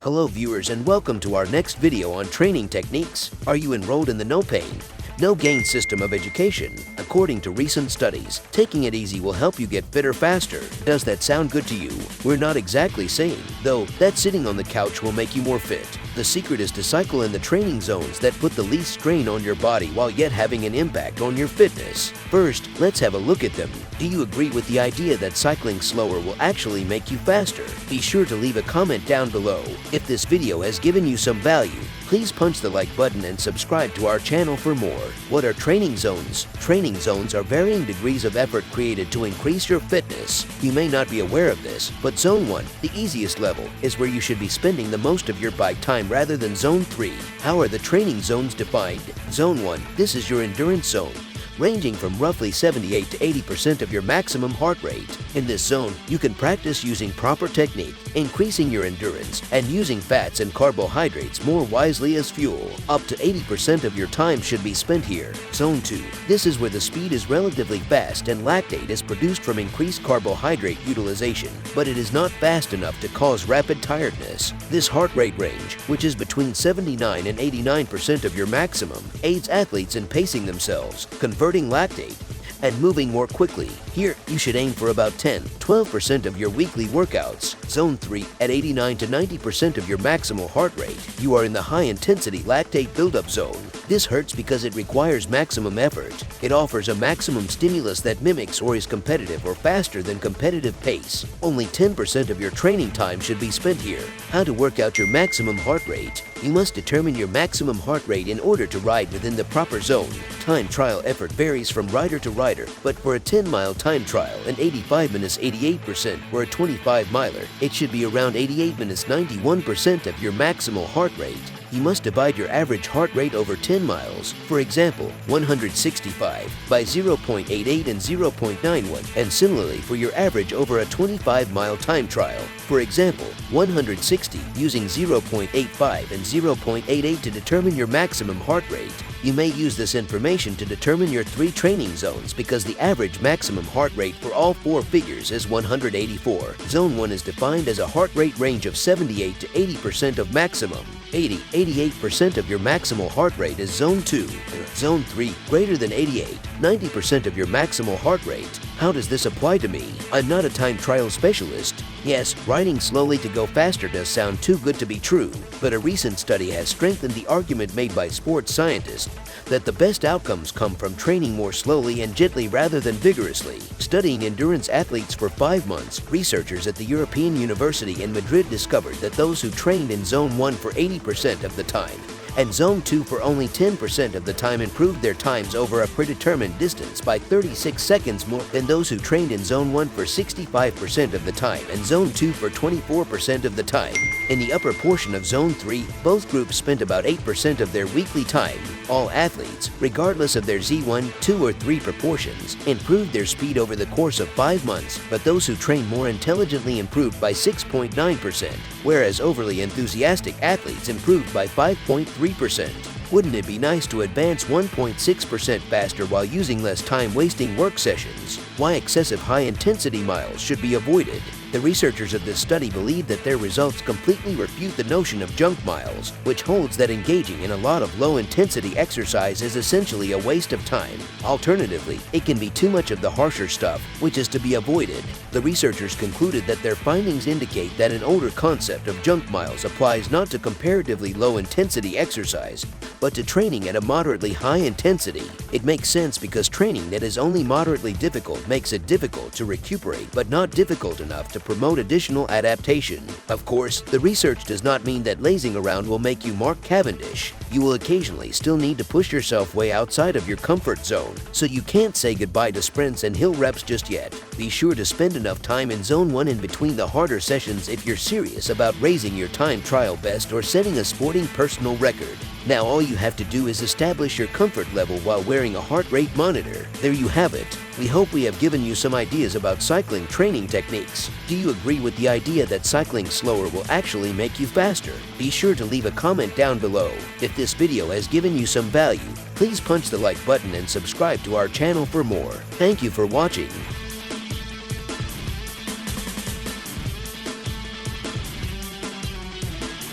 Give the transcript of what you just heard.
Hello viewers and welcome to our next video on training techniques. Are you enrolled in the no pain, no gain system of education? According to recent studies, taking it easy will help you get fitter faster. Does that sound good to you? We're not exactly saying, though, that sitting on the couch will make you more fit. The secret is to cycle in the training zones that put the least strain on your body while yet having an impact on your fitness. First, let's have a look at them. Do you agree with the idea that cycling slower will actually make you faster? Be sure to leave a comment down below. If this video has given you some value, please punch the like button and subscribe to our channel for more. What are training zones? Training zones are varying degrees of effort created to increase your fitness. You may not be aware of this, but Zone 1, the easiest level, is where you should be spending the most of your bike time rather than Zone 3. How are the training zones defined? Zone 1, this is your endurance zone, ranging from roughly 78 to 80% of your maximum heart rate. In this zone, you can practice using proper technique, increasing your endurance, and using fats and carbohydrates more wisely as fuel. Up to 80% of your time should be spent here. Zone 2. This is where the speed is relatively fast and lactate is produced from increased carbohydrate utilization, but it is not fast enough to cause rapid tiredness. This heart rate range, which is between 79 and 89% of your maximum, aids athletes in pacing themselves, converting lactate, and moving more quickly. Here, you should aim for about 10–12% of your weekly workouts. Zone 3, at 89 to 90% of your maximal heart rate, you are in the high-intensity lactate buildup zone. This hurts because it requires maximum effort. It offers a maximum stimulus that mimics or is competitive or faster than competitive pace. Only 10% of your training time should be spent here. How to work out your maximum heart rate? You must determine your maximum heart rate in order to ride within the proper zone. Time trial effort varies from rider to rider, but for a 10-mile time trial, an 85 minutes 88% or a 25-miler, it should be around 88 minutes 91% of your maximal heart rate. You must divide your average heart rate over 10 miles, for example, 165 by 0.88 and 0.91, and similarly for your average over a 25-mile time trial, for example, 160 using 0.85 and 0.88 to determine your maximum heart rate. You may use this information to determine your 3 training zones because the average maximum heart rate for all 4 figures is 184. Zone 1 is defined as a heart rate range of 78 to 80% of maximum. 88% of your maximal heart rate is Zone 2. Zone 3, greater than 90% of your maximal heart rate. How does this apply to me? I'm not a time trial specialist. Yes, riding slowly to go faster does sound too good to be true, but a recent study has strengthened the argument made by sports scientists that the best outcomes come from training more slowly and gently rather than vigorously. Studying endurance athletes for 5 months, researchers at the European University in Madrid discovered that those who trained in Zone 1 for 80% of the time and Zone 2 for only 10% of the time improved their times over a predetermined distance by 36 seconds more than those who trained in Zone 1 for 65% of the time and Zone 2 for 24% of the time. In the upper portion of Zone 3, both groups spent about 8% of their weekly time. All athletes, regardless of their Z1, 2, or 3 proportions, improved their speed over the course of 5 months, but those who trained more intelligently improved by 6.9%, whereas overly enthusiastic athletes improved by 5.3%. Wouldn't it be nice to advance 1.6% faster while using less time wasting work sessions? Why excessive high-intensity miles should be avoided? The researchers of this study believe that their results completely refute the notion of junk miles, which holds that engaging in a lot of low-intensity exercise is essentially a waste of time. Alternatively, it can be too much of the harsher stuff, which is to be avoided. The researchers concluded that their findings indicate that an older concept of junk miles applies not to comparatively low-intensity exercise, but to training at a moderately high intensity. It makes sense because training that is only moderately difficult makes it difficult to recuperate, but not difficult enough to promote additional adaptation. Of course, the research does not mean that lazing around will make you Mark Cavendish. You will occasionally still need to push yourself way outside of your comfort zone, so you can't say goodbye to sprints and hill reps just yet. Be sure to spend enough time in Zone 1 in between the harder sessions if you're serious about raising your time trial best or setting a sporting personal record. Now all you have to do is establish your comfort level while wearing a heart rate monitor. There you have it. We hope we have given you some ideas about cycling training techniques. Do you agree with the idea that cycling slower will actually make you faster? Be sure to leave a comment down below. If this video has given you some value, please punch the like button and subscribe to our channel for more. Thank you for watching.